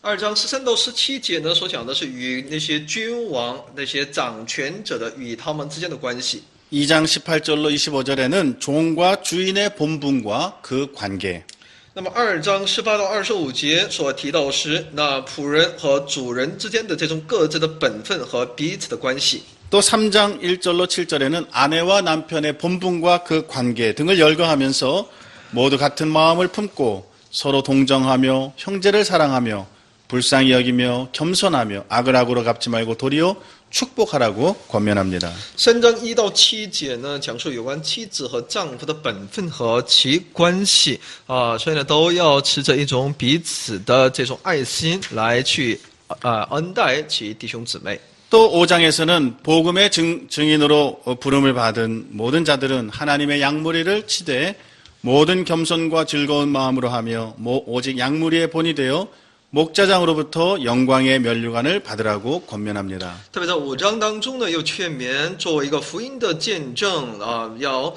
2章13到17节呢，所讲的是与那些君王、那些掌权者的与他们之间的关系。 2장 18절로 25절에는 종과 주인의 본분과 그 관계, 那么2章18到25节所提到的是那仆人和主人之间的这种各自的本分和彼此的关系。 또 3장 1절로 7절에는 아내와 남편의 본분과 그 관계 등을 열거하면서 모두 같은 마음을 품고 서로 동정하며 형제를 사랑하며 불쌍히 여기며 겸손하며 악을 악으로 갚지 말고 도리어 축복하라고 권면합니다. 3章1到7节呢，讲述有关妻子和丈夫的本分和其关系所以呢，都要持着一种彼此的这种爱心来去恩待其弟兄姊妹。 또 5장에서는 복음의 증인으로 부름을 받은 모든 자들은 하나님의 양무리를 치되 모든 겸손과 즐거운 마음으로 하며 오직 양무리의 본이 되어 목자장으로부터 영광의 면류관을 받으라고 권면합니다. 特别在5章当中呢，又劝勉作为一个福音的见证要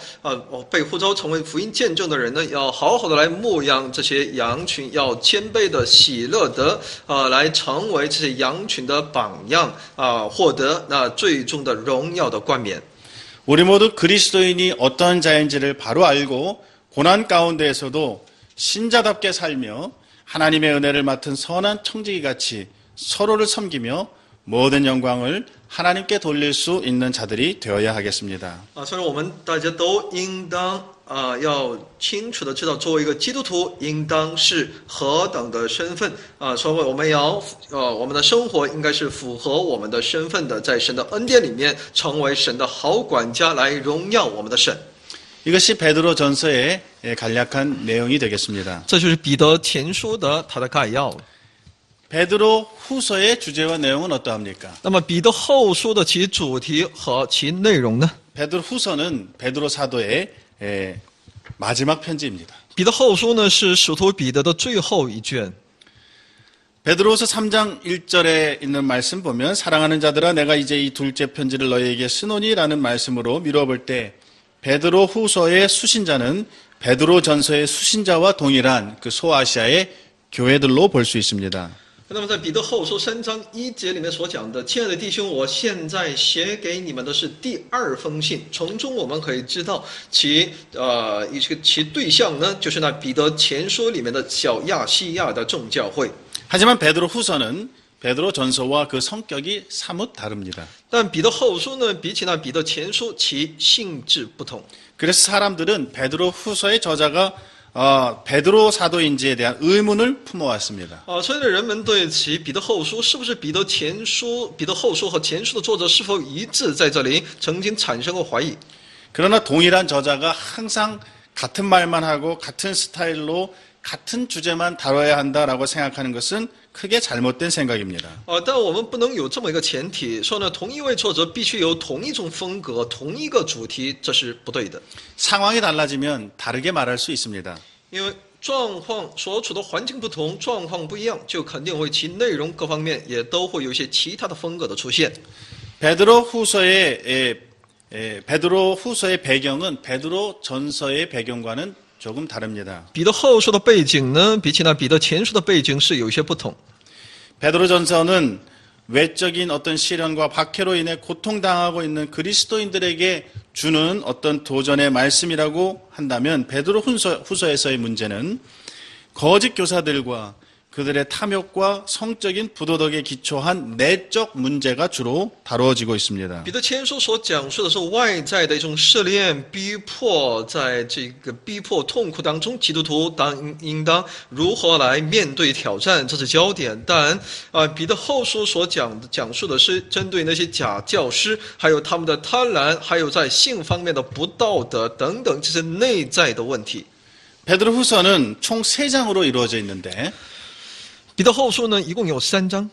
被呼召成为福音见证的人呢，要好好的来牧养这些羊群，要谦卑的、喜乐的来成为这些羊群的榜样获得那最终的荣耀的冠冕。 우리 모두 그리스도인이 어떤 자인지를 바로 알고 고난 가운데에서도 신자답게 살며 하나님의 은혜를 맡은 선한 청지기같이 서로를 섬기며 모든 영광을 하나님께 돌릴 수 있는 자들이 되어야 하겠습니다. 所以我们大家都应当要清楚的知道，作为一个基督徒，应当是何等的身份所以我们要我们的生活应该是符合我们的身份的，在神的恩典里面成为神的好管家，来荣耀我们的神。 이것이 베드로 전서의 간략한 내용이 되겠습니다. 这就是彼得前书的它的概要。 베드로 후서의 주제와 내용은 어떠합니까? 那么彼得后书的其主题和其内容呢？ 베드로 후서는 베드로 사도의 마지막 편지입니다. 彼得后书呢是使徒彼得的最后一卷。 베드로후서 3장 1절에 있는 말씀 보면 사랑하는 자들아 내가 이제 이 둘째 편지를 너희에게 쓰노니라는 말씀으로 미뤄볼 때 베드로 후서의 수신자는 베드로 전서의 수신자와 동일한 그 소아시아의 교회들로 볼 수 있습니다. 那么在彼得后书3章1节里面所讲的，亲爱的弟兄，我现在写给你们的是第2封信，从中我们可以知道其对象呢，就是那彼得前书里面的小亚细亚的众教会。 하지만 베드로 후서는 베드로 전서와 그 성격이 사뭇 다릅니다. 但彼得后书呢，比起那彼得前书，其性质不同。 그래서 사람들은 베드로 후서의 저자가 베드로 사도인지에 대한 의문을 품어왔습니다. 所以呢，人们对其彼得后书是不是彼得前书、彼得后书和前书的作者是否一致，在这里曾经产生过怀疑。 그러나 동일한 저자가 항상 같은 말만 하고 같은 스타일로 같은 주제만 다뤄야 한다라고 생각하는 것은 크게 잘못된 생각입니다. 但我们不能有这么一个前提，说呢，同一位作者必须有同一种风格、同一个主题，这是不对的。 상황이 달라지면 다르게 말할 수 있습니다. 因为状况所处的环境不同，状况不一样，就肯定会其内容各方面也都会有一些其他的风格的出现。 베드로 후서의 배경은 베드로 전서의 배경과는 조금 다릅니다. 彼得后书的背景呢，比起那彼得前书的背景是有一些不同。 베드로 전서는 외적인 어떤 시련과 박해로 인해 고통당하고 있는 그리스도인들에게 주는 어떤 도전의 말씀이라고 한다면 베드로 후서에서의 문제는 거짓 교사들과 그들의 탐욕과 성적인 부도덕에 기초한 내적 문제가 주로 다루어지고 있습니다. 彼得前书所讲述的是外在的一种试炼、逼迫，在这个逼迫痛苦当中，基督徒应当如何来面对挑战，这是焦点。但彼得后书所讲述的是针对那些假教师，还有他们的贪婪，还有在性方面的不道德等等，这是内在的问题。 베드로 후서는 총 3장으로 이루어져 있는데 彼得后书呢，一共有3章。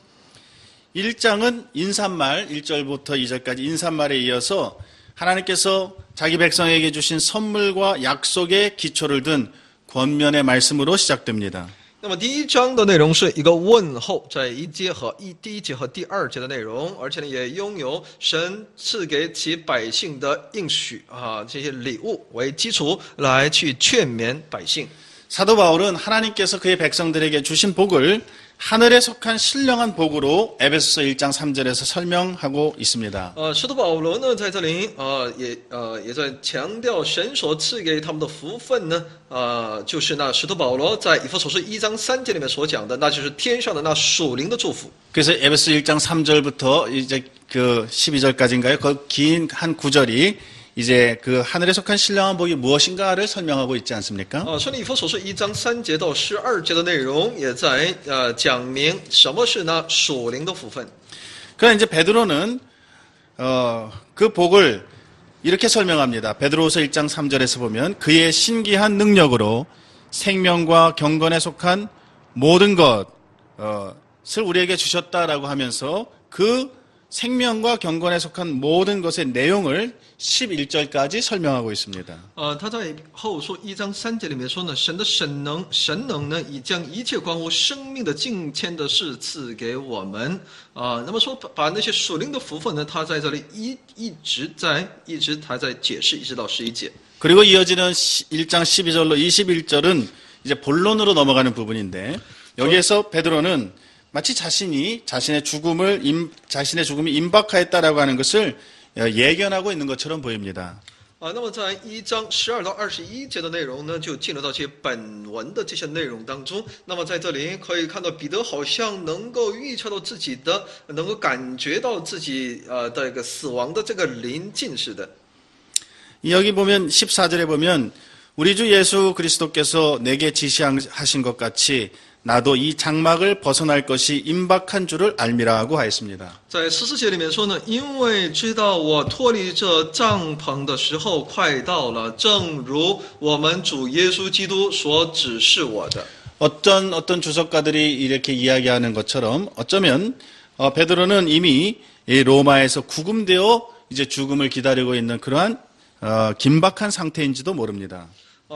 1장은 인사말 1절부터 2절까지 인사말에 이어서 하나님께서 자기 백성에게 주신 선물과 약속의 기초를 둔 권면의 말씀으로 시작됩니다. 那么第一章的内容是一个问候，在第一节和第二节的内容，而且呢也拥有神赐给其百姓的应许啊这些礼物为基础来去劝勉百姓。 사도 바울은 하나님께서 그의 백성들에게 주신 복을 하늘에 속한 신령한 복으로 에베소서 1장 3절에서 설명하고 있습니다. 使徒保罗呢在这里也在强调神所赐给他们的福分呢就是那使徒保罗在以弗所书1章3节里面所讲的，那就是天上的那属灵的祝福。 그래서 에베소 1장 3절부터 이제 그 12절까지인가요? 그 긴 한 구절이 이제 그 하늘에 속한 신령한 복이 무엇인가를 설명하고 있지 않습니까? 所以以弗所书1章3节到12节的内容也在讲明什么是那属灵的福分。 그러나 이제 베드로는 그 복을 이렇게 설명합니다. 베드로후서 1장 3절에서 보면 그의 신기한 능력으로 생명과 경건에 속한 모든 것을 우리에게 주셨다라고 하면서 그 생명과 경건에 속한 모든 것의 내용을 11절까지 설명하고 있습니다. 他在后书1章3节里面说呢，神的神能呢，已将一切关乎生命的敬虔的事赐给我们那么说把那些属灵的福分呢，他在这里一直还在解释，一直到11节。 그리고 이어지는 1장 12절로 21절은 이제 본론으로 넘어가는 부분인데 여기에서 베드로는 마치 자신의 죽음이 임박하였다라고 하는 것을 예견하고 있는 것처럼 보입니다. 那么在1章12到21节的内容呢，就进入到这些本文的这些内容当中。那么在这里可以看到，彼得好像能够预测到自己的，能够感觉到自己的一个死亡的这个临近似的。 여기 보면 14절에 보면 우리 주 예수 그리스도께서 내게 지시하신 것 같이 나도 이 장막을 벗어날 것이 임박한 줄을 알미라 하고 하였습니다. 在14节里面说呢，因为知道我脱离这帐篷的时候快到了，正如我们主耶稣基督所指示我的。 어떤 주석가들이 이렇게 이야기하는 것처럼 어쩌면 베드로는 이미 로마에서 구금되어 이제 죽음을 기다리고 있는 그러한 긴박한 상태인지도 모릅니다.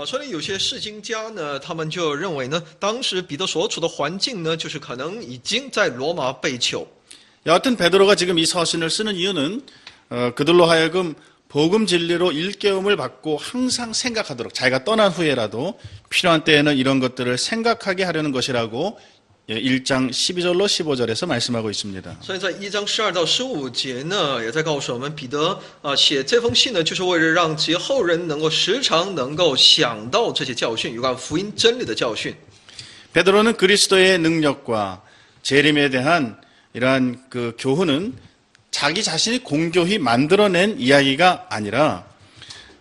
所以有些释经家呢，他们就认为呢，当时彼得所处的环境呢，就是可能已经在罗马被囚。 여하튼 베드로가 지금 이 서신을 쓰는 이유는 그들로 하여금 복음 진리로 일깨움을 받고 항상 생각하도록 자기가 떠난 후에라도 필요한 때에는 이런 것들을 생각하게 하려는 것이라고 1장 12절로 15절에서 말씀하고 있습니다. 所以在1章12到15节呢，也在告诉我们，彼得写这封信呢，就是为了让这些后人能够时常能够想到这些教训，有关福音真理的教训。 베드로는 그리스도의 능력과 재림에 대한 이러한 그 교훈은 자기 자신이 공교히 만들어낸 이야기가 아니라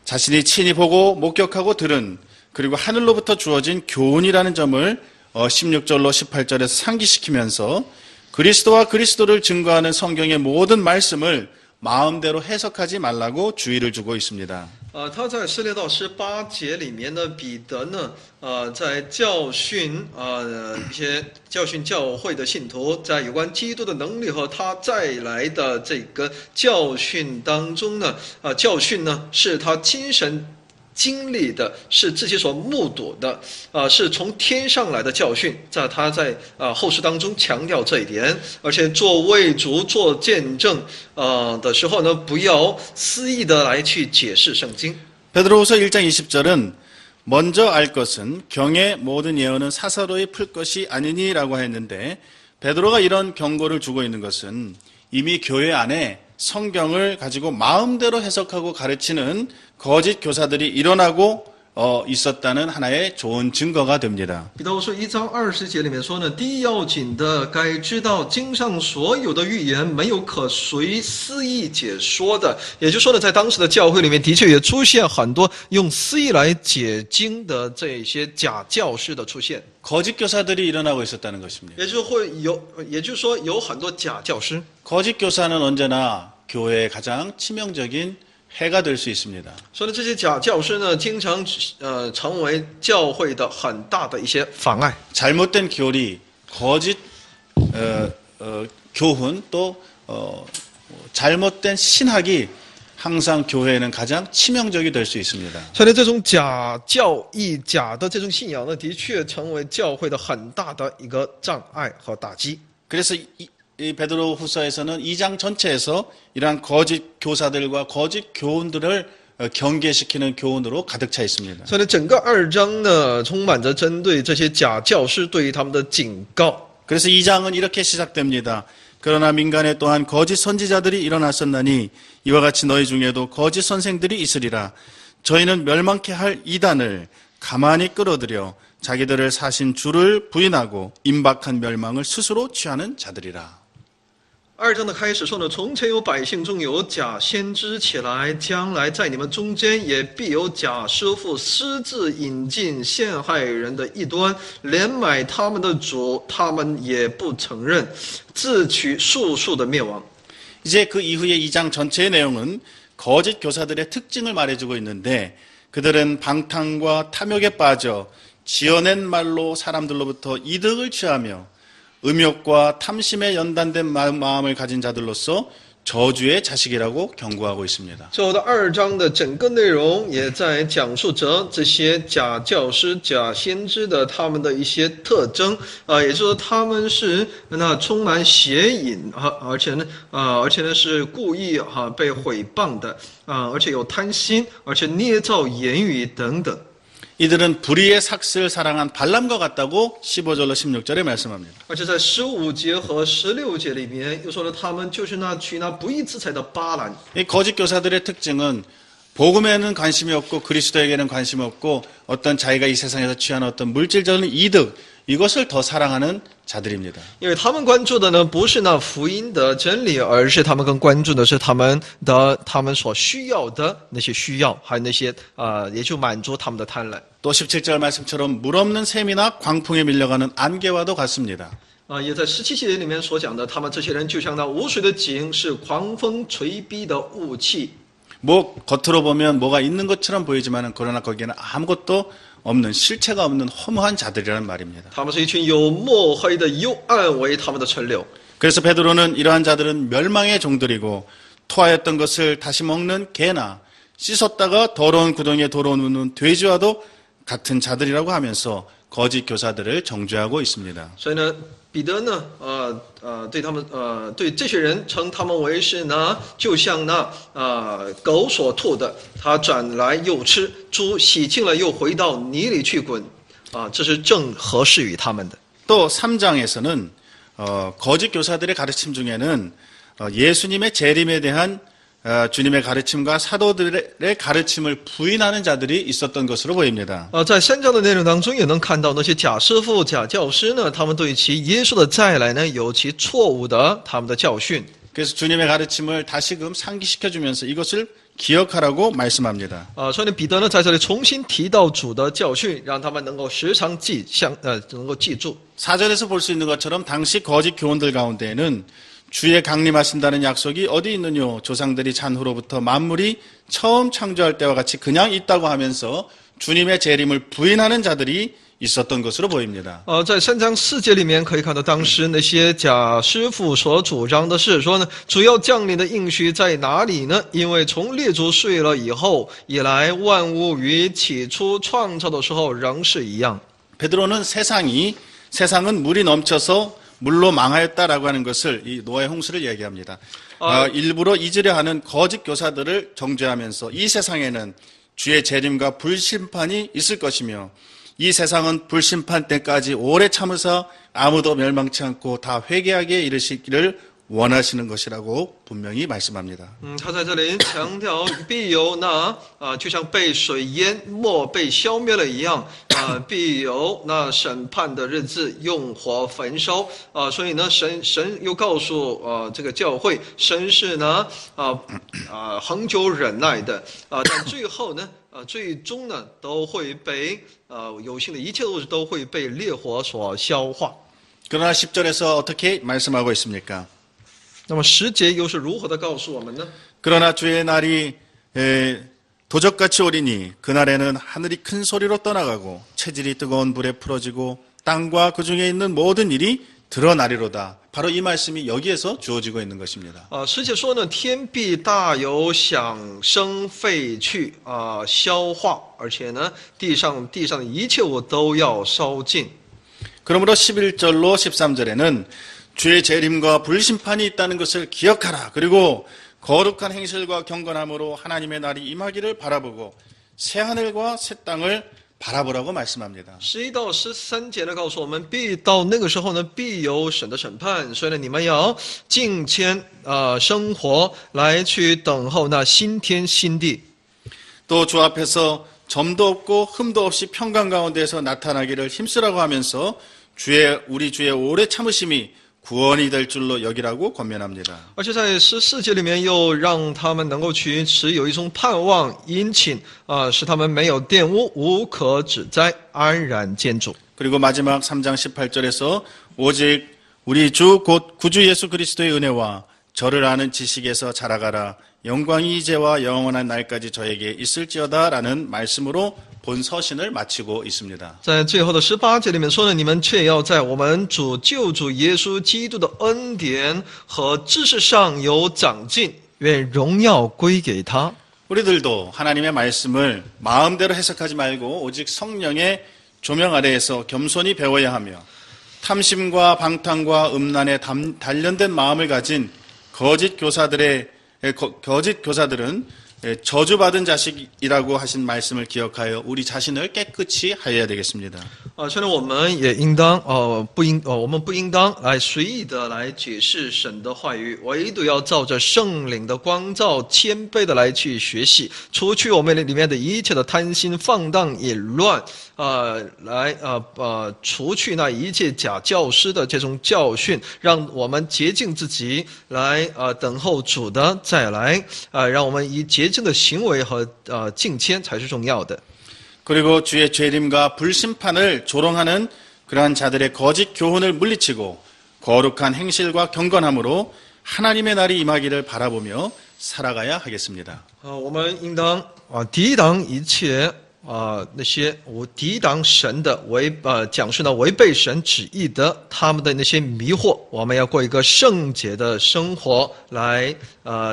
자신이 친히 보고 목격하고 들은 그리고 하늘로부터 주어진 교훈이라는 점을 16절로 18절에서 상기시키면서 그리스도와 그리스도를 증거하는 성경의 모든 말씀을 마음대로 해석하지 말라고 주의를 주고 있습니다. 他在16到18节里面呢，彼得呢，在教训一些教训教会的信徒，在有关基督的能力和他再来的这个教训当中呢，教训呢是他亲身经历的，是自己所目睹的，是从天上来的教训。他在后书当中强调这一点，而且做为主做见证的时候呢，不要肆意的来去解释圣经。 베드로후서 1장 20절은 먼저 알 것은 경의 모든 예언은 사사로이 풀 것이 아니니라고 했는데 베드로가 이런 경고를 주고 있는 것은 이미 교회 안에 성경을 가지고 마음대로 해석하고 가르치는 거짓 교사들이 일어나고 있었다는 하나의 좋은 증거가 됩니다. 彼得后书1章20节里面说呢，第一要紧的，该知道经上所有的预言没有可随私意解说的。也就是说呢，在当时的教会里面，的确也出现很多用私意来解经的这些假教师的出现。 거짓 교사들이 일어나고 있었다는 것입니다. 也就是说有很多假教师。 거짓 교사는 언제나 교회의 가장 치명적인 해가 될 수 있습니다. 所以这些假教师呢，经常成为教会的很大的一些妨碍。 잘못된 교리, 거짓 교훈 또 잘못된 신학이 항상 교회에는 가장 치명적이 될 수 있습니다. 所以呢，这种假教义、假的这种信仰呢，的确成为教会的很大的一个障碍和打击。 그래서 이 베드로 후서에서는 2장 전체에서 이러한 거짓 교사들과 거짓 교훈들을 경계시키는 교훈으로 가득 차 있습니다. 所以呢，整个2章呢，充满着针对这些假教师对于他们的警告。 그래서 2장은 이렇게 시작됩니다. 그러나 민간에 또한 거짓 선지자들이 일어났었나니 이와 같이 너희 중에도 거짓 선생들이 있으리라. 저희는 멸망케 할 이단을 가만히 끌어들여 자기들을 사신 주를 부인하고 임박한 멸망을 스스로 취하는 자들이라. 2章的开始说呢，从前有百姓中有假先知起来，将来在你们中间也必有假师傅私自引进陷害人的异端，连买他们的主，他们也不承认，自取速速的灭亡。 이제 그 이후에 2장 전체의 내용은 거짓 교사들의 특징을 말해주고 있는데 그들은 방탕과 탐욕에 빠져 지어낸 말로 사람들로부터 이득을 취하며 음욕과 탐심에 연단된 마음을 가진 자들로서 저주의 자식이라고 경고하고 있습니다. 最后的2章的整个内容也在讲述着这些假教师、假先知的他们的一些特征也就是说他们是那充满邪淫而且呢是故意被毁谤的而且有贪心，而且捏造言语等等。 이들은 불의의 삭스를 사랑한 발람과 같다고 15절로 16절에 말씀합니다. 而且在15节和16节里面又说了，他们就是那取那不义之财的巴兰。 이 거짓 교사들의 특징은 복음에는 관심이 없고 그리스도에게는 관심이 없고 어떤 자기가 이 세상에서 취하는 어떤 물질적인 이득 이것을 더 사랑하는 자들입니다. 因为他们关注的呢不是那福音的真理，而是他们更关注的是他们所需要的那些需要，还有那些也就满足他们的贪婪。 또 17절 말씀처럼 물 없는 샘이나 광풍에 밀려가는 안개와도 같습니다. 也在17节里面所讲的，他们这些人就像那无水的井，是狂风吹逼的雾气。 뭐 겉으로 보면 뭐가 있는 것처럼 보이지만 그러나 거기에는 아무것도 없는 실체가 없는 허무한 자들이라는 말입니다. 他们是一群有墨黑的幽暗为他们的陈柳。 그래서 베드로는 이러한 자들은 멸망의 종들이고 토하였던 것을 다시 먹는 개나 씻었다가 더러운 구덩이에 도로누는 돼지와도 같은 자들이라고 하면서 거짓 교사들을 정죄하고 있습니다. 所以呢，彼得呢，对他们，对这些人称他们为是呢，就像那狗所吐的，他转来又吃；猪洗净了又回到泥里去滚，这是正合适于他们的。 또 3장에서는 거짓 교사들의 가르침 중에는 예수님의 재림에 대한 주님의 가르침과 사도들의 가르침을 부인하는 자들이 있었던 것으로 보입니다. 在3章的内容当中，也能看到那些假师傅、假教师呢，他们对其耶稣的再来呢，有其错误的他们的教训。 그래서 주님의 가르침을 다시금 상기시켜주면서 이것을 기억하라고 말씀합니다. 所以呢，彼得呢在这里重新提到主的教训，让他们能够时常能够记住。 4절에서 볼 수 있는 것처럼 당시 거짓 교훈들 가운데에는 주의 강림하신다는 약속이 어디 있느뇨? 조상들이 잔 후로부터 만물이 처음 창조할 때와 같이 그냥 있다고 하면서 주님의 재림을 부인하는 자들이 있었던 것으로 보입니다. 在3章4节里面可以看到，当时那些假师傅所主张的是说呢，主要降临的应许在哪里呢？因为从列祖睡了以后以来，万物与起初创造的时候仍是一样。 베드로는 세상은 물이 넘쳐서 물로 망하였다라고 하는 것을 이 노아의 홍수를 얘기합니다. 일부러 잊으려 하는 거짓 교사들을 정죄하면서 이 세상에는 주의 재림과 불심판이 있을 것이며 이 세상은 불심판 때까지 오래 참으사 아무도 멸망치 않고 다 회개하게 이르시기를 원하시는 것이라고 분명히 말씀합니다. 他在这里强调必有那就像被水淹没被消灭了一样必有那审判的日子，用火焚烧所以呢，神又告诉这个教会，神是呢恒久忍耐的但最后呢最终呢都会被有形的一切都会被烈火所消化。 그러나 10절에서 어떻게 말씀하고 있습니까? 那么10节又是如何的告诉我们呢？ 그러나 주의 날이 도적같이 오리니 그날에는 하늘이 큰 소리로 떠나가고 체질이 뜨거운 불에 풀어지고 땅과 그 중에 있는 모든 일이 드러나리로다. 바로 이 말씀이 여기에서 주어지고 있는 것입니다. 师姐说呢，天必大有响声废去消化，而且呢，地上的一切我都要烧尽。 그러므로 11절로 13절에는 주의 재림과 불심판이 있다는 것을 기억하라. 그리고 거룩한 행실과 경건함으로 하나님의 날이 임하기를 바라보고 새하늘과 새 땅을 바라보라고 말씀합니다. 11到13节呢，告诉我们，必到那个时候呢，必有神的审判，所以呢，你们要敬虔生活来去等候那新天新地。 또 주 앞에서 점도 없고 흠도 없이 평강 가운데서 나타나기를 힘쓰라고 하면서 우리 주의 오래 참으심이 구원이 될 줄로 여기라고 권면합니다. 而且在14节里面，又让他们能够去持有一种盼望，殷勤使他们没有玷污，无可指摘，安然见主。 그리고 마지막 3장 18절에서 오직 우리 주 곧 구주 예수 그리스도의 은혜와 저를 아는 지식에서 자라가라. 영광이 이제와 영원한 날까지 저에게 있을지어다라는 말씀으로 본 서신을 마치고 있습니다. 在最后的18节里面说呢，你们却要在我们主救主耶稣基督的恩典和知识上有长进，愿荣耀归给他。 우리들도 하나님의 말씀을 마음대로 해석하지 말고 오직 성령의 조명 아래에서 겸손히 배워야 하며 탐심과 방탕과 음란에 단련된 마음을 가진 거짓 교사들은 저주받은 자식이라고 하신 말씀을 기억하여 우리 자신을 깨끗이 하여야 되겠습니다. 所以呢，我们也应当我们不应当来随意的来解释神的话语，唯独要照着圣灵的光照，谦卑的来去学习，除去我们里面的一切的贪心、放荡、淫乱，除去那一切假教师的这种教训，让我们洁净自己，来等候主的再来，让我们以洁净的行为和敬谦才是重要的。 그리고 주의 재림과 불심판을 조롱하는 그러한 자들의 거짓 교훈을 물리치고 거룩한 행실과 경건함으로 하나님의 날이 임하기를 바라보며 살아가야 하겠습니다. 我们应当抵挡一切那些抵挡神的讲述呢违背神旨意的他们的那些迷惑，我们要过一个圣洁的生活，来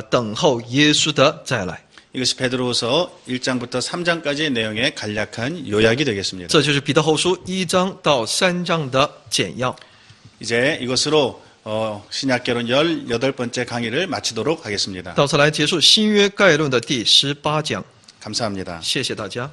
等候耶稣的再来。 이것이 베드로후서 1장부터 3장까지의 내용의 간략한 요약이 되겠습니다. 这就是彼得后书1章到3章的简要。 이제 이것으로 신약개론 18번째 강의를 마치도록 하겠습니다. 到此来结束新约概论的第18讲。 감사합니다. 谢谢大家。